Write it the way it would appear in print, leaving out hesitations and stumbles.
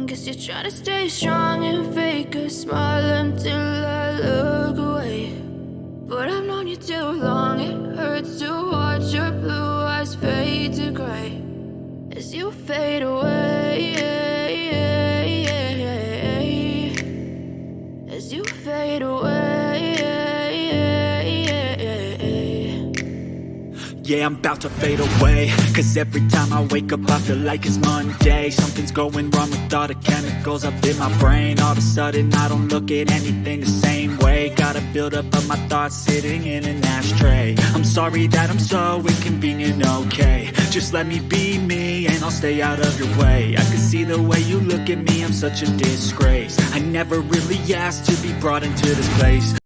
Guess you're trying to stay strong and fake a smile until I look away. But I've known you too long, it hurts to watch your blue eyes fade to gray as you fade away, as you fade away. Yeah, I'm about to fade away, cause every time I wake up I feel like it's Monday. Something's going wrong with all the chemicals up in my brain. All of a sudden I don't look at anything the same way. Got a buildup of my thoughts sitting in an ashtray. I'm sorry that I'm so inconvenient, okay. Just let me be me and I'll stay out of your way. I can see the way you look at me, I'm such a disgrace. I never really asked to be brought into this place.